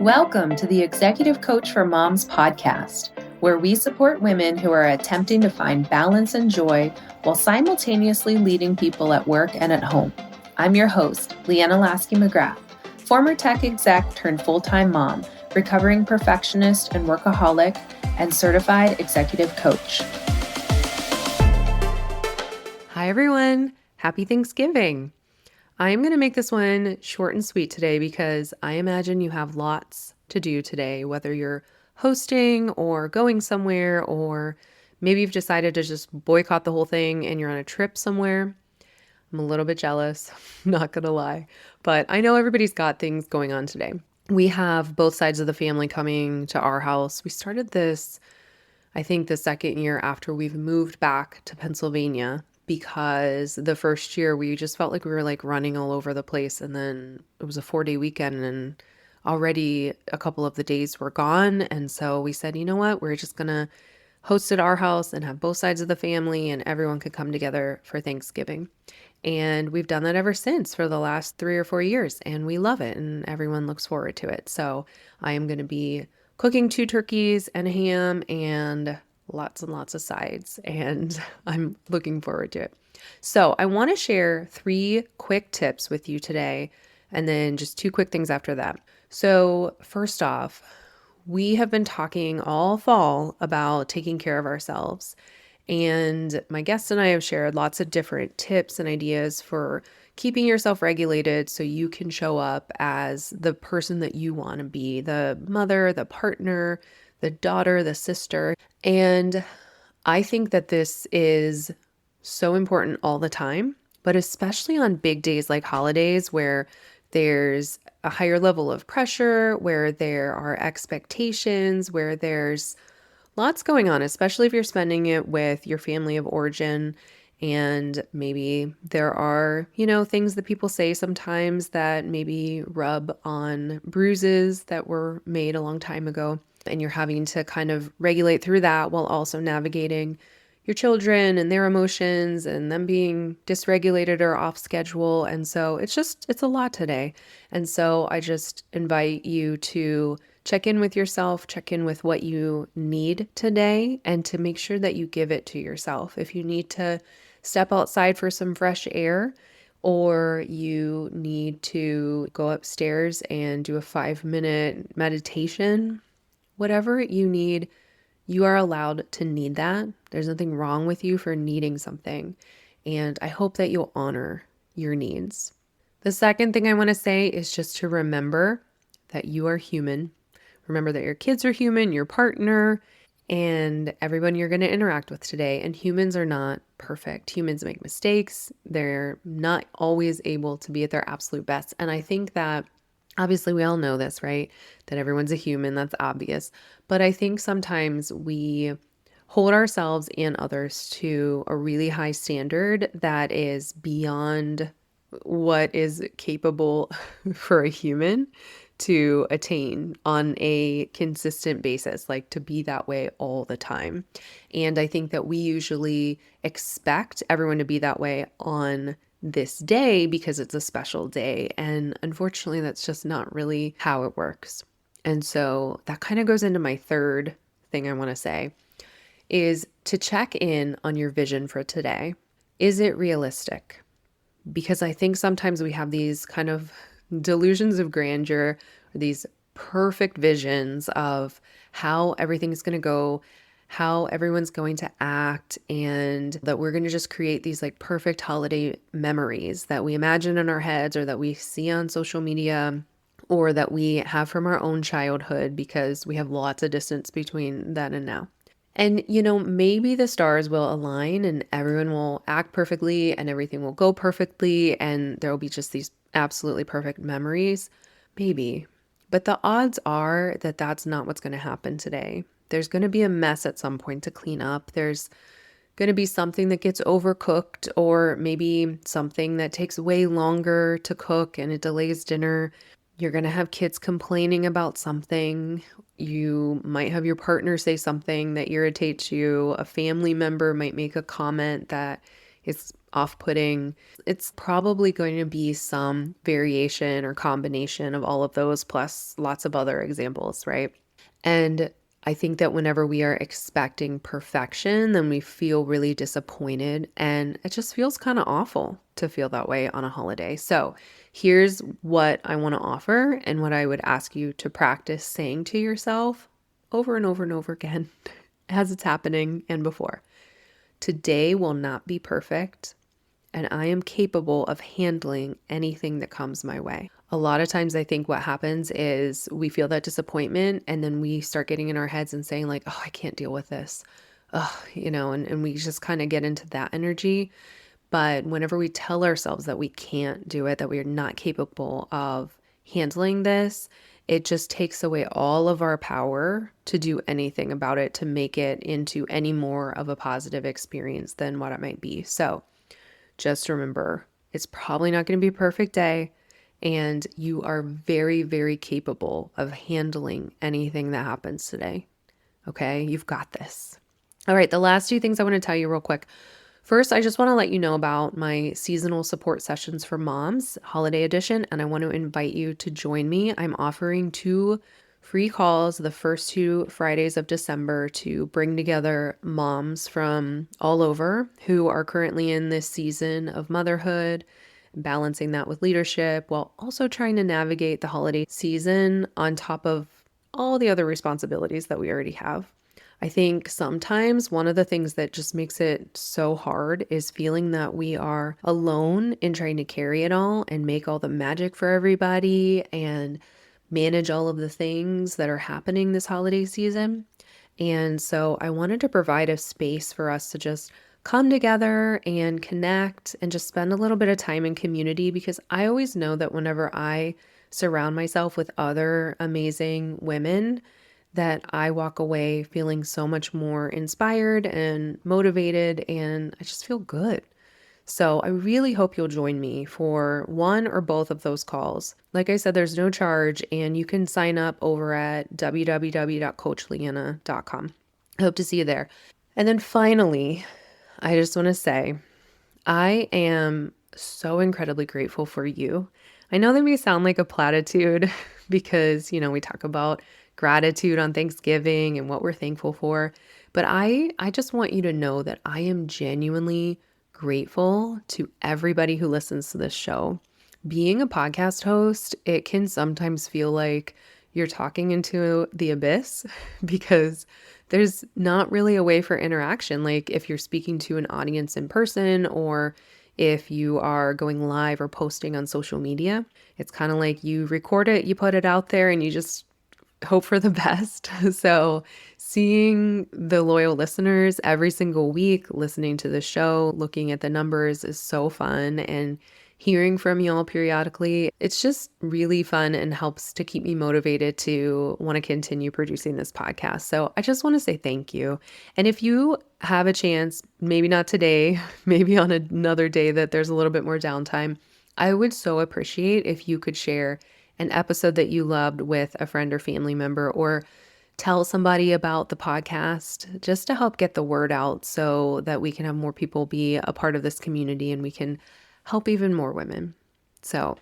Welcome to the Executive Coach for Moms podcast, where we support women who are attempting to find balance and joy while simultaneously leading people at work and at home. I'm your host, Leanna McGrath, former tech exec turned full-time mom, recovering perfectionist and workaholic, and certified executive coach. Hi, everyone. Happy Thanksgiving. I'm going to make this one short and sweet today because I imagine you have lots to do today, whether you're hosting or going somewhere, or maybe you've decided to just boycott the whole thing and you're on a trip somewhere. I'm a little bit jealous, not going to lie, but I know everybody's got things going on today. We have both sides of the family coming to our house. We started this, I think, the second year after we've moved back to Pennsylvania, because the first year we just felt like we were like running all over the place. And then it was a 4-day weekend and already a couple of the days were gone. And so we said, you know what, we're just going to host at our house and have both sides of the family and everyone could come together for Thanksgiving. And we've done that ever since for the last 3 or 4 years. And we love it and everyone looks forward to it. So I am going to be cooking 2 turkeys and a ham and lots and lots of sides, and I'm looking forward to it. So I want to share 3 quick tips with you today, and then just 2 quick things after that. So first off, we have been talking all fall about taking care of ourselves, and my guest and I have shared lots of different tips and ideas for keeping yourself regulated so you can show up as the person that you want to be, the mother, the partner, the daughter, the sister. And I think that this is so important all the time, but especially on big days like holidays where there's a higher level of pressure, where there are expectations, where there's lots going on, especially if you're spending it with your family of origin. And maybe there are, things that people say sometimes that maybe rub on bruises that were made a long time ago. And you're having to kind of regulate through that while also navigating your children and their emotions and them being dysregulated or off schedule. And so it's a lot today. And so I just invite you to check in with yourself, check in with what you need today, and to make sure that you give it to yourself. If you need to step outside for some fresh air, or you need to go upstairs and do a 5-minute meditation, whatever you need, you are allowed to need that. There's nothing wrong with you for needing something. And I hope that you'll honor your needs. The second thing I want to say is just to remember that you are human. Remember that your kids are human, your partner, and everyone you're going to interact with today. And humans are not perfect. Humans make mistakes. They're not always able to be at their absolute best. And I think that obviously we all know this, right? That everyone's a human, that's obvious. But I think sometimes we hold ourselves and others to a really high standard that is beyond what is capable for a human to attain on a consistent basis, like to be that way all the time. And I think that we usually expect everyone to be that way on this day because it's a special day. And unfortunately, that's just not really how it works. And so that kind of goes into my third thing I want to say is to check in on your vision for today. Is it realistic? Because I think sometimes we have these kind of delusions of grandeur, or these perfect visions of how everything's going to go, how everyone's going to act, and that we're going to just create these like perfect holiday memories that we imagine in our heads or that we see on social media or that we have from our own childhood, because we have lots of distance between then and now. And, maybe the stars will align and everyone will act perfectly and everything will go perfectly and there will be just these absolutely perfect memories. Maybe. But the odds are that that's not what's going to happen today. There's going to be a mess at some point to clean up. There's going to be something that gets overcooked, or maybe something that takes way longer to cook and it delays dinner. You're going to have kids complaining about something. You might have your partner say something that irritates you. A family member might make a comment that it's off-putting. It's probably going to be some variation or combination of all of those, plus lots of other examples, right? And I think that whenever we are expecting perfection, then we feel really disappointed, and it just feels kind of awful to feel that way on a holiday. So here's what I want to offer and what I would ask you to practice saying to yourself over and over and over again as it's happening and before. Today will not be perfect, and I am capable of handling anything that comes my way. A lot of times I think what happens is we feel that disappointment, and then we start getting in our heads and saying like, oh, I can't deal with this. And we just kind of get into that energy. But whenever we tell ourselves that we can't do it, that we are not capable of handling this, it just takes away all of our power to do anything about it, to make it into any more of a positive experience than what it might be. So just remember, it's probably not going to be a perfect day, and you are very, very capable of handling anything that happens today. Okay, you've got this. All right, the last two things I want to tell you real quick. First, I just want to let you know about my seasonal support sessions for moms, holiday edition, and I want to invite you to join me. I'm offering 2 free calls the first 2 Fridays of December to bring together moms from all over who are currently in this season of motherhood, balancing that with leadership while also trying to navigate the holiday season on top of all the other responsibilities that we already have. I think sometimes one of the things that just makes it so hard is feeling that we are alone in trying to carry it all and make all the magic for everybody and manage all of the things that are happening this holiday season. And so I wanted to provide a space for us to just come together and connect and just spend a little bit of time in community, because I always know that whenever I surround myself with other amazing women, that I walk away feeling so much more inspired and motivated, and I just feel good. So I really hope you'll join me for one or both of those calls. Like I said, there's no charge, and you can sign up over at www.coachleanna.com. I hope to see you there. And then finally, I just want to say, I am so incredibly grateful for you. I know that may sound like a platitude because, we talk about gratitude on Thanksgiving and what we're thankful for. But I just want you to know that I am genuinely grateful to everybody who listens to this show. Being a podcast host, it can sometimes feel like you're talking into the abyss because there's not really a way for interaction. Like if you're speaking to an audience in person, or if you are going live or posting on social media, it's kind of like you record it, you put it out there, and you just hope for the best. So seeing the loyal listeners every single week, listening to the show, looking at the numbers is so fun, and hearing from y'all periodically, it's just really fun and helps to keep me motivated to want to continue producing this podcast. So I just want to say thank you. And if you have a chance, maybe not today, maybe on another day that there's a little bit more downtime, I would so appreciate if you could share an episode that you loved with a friend or family member, or tell somebody about the podcast, just to help get the word out so that we can have more people be a part of this community and we can help even more women. So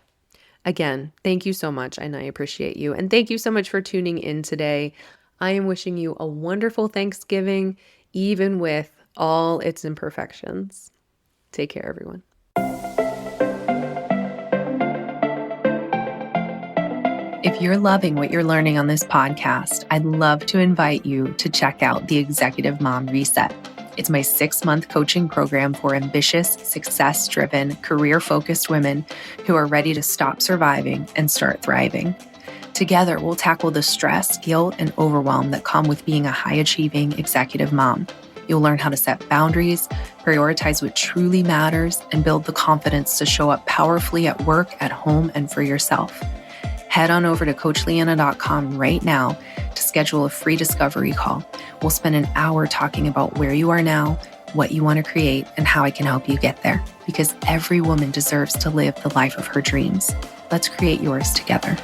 again, thank you so much, and I appreciate you. And thank you so much for tuning in today. I am wishing you a wonderful Thanksgiving, even with all its imperfections. Take care, everyone. If you're loving what you're learning on this podcast, I'd love to invite you to check out the Executive Mom Reset. It's my 6-month coaching program for ambitious, success-driven, career-focused women who are ready to stop surviving and start thriving. Together, we'll tackle the stress, guilt, and overwhelm that come with being a high-achieving executive mom. You'll learn how to set boundaries, prioritize what truly matters, and build the confidence to show up powerfully at work, at home, and for yourself. Head on over to CoachLeanna.com right now to schedule a free discovery call. We'll spend an hour talking about where you are now, what you want to create, and how I can help you get there. Because every woman deserves to live the life of her dreams. Let's create yours together.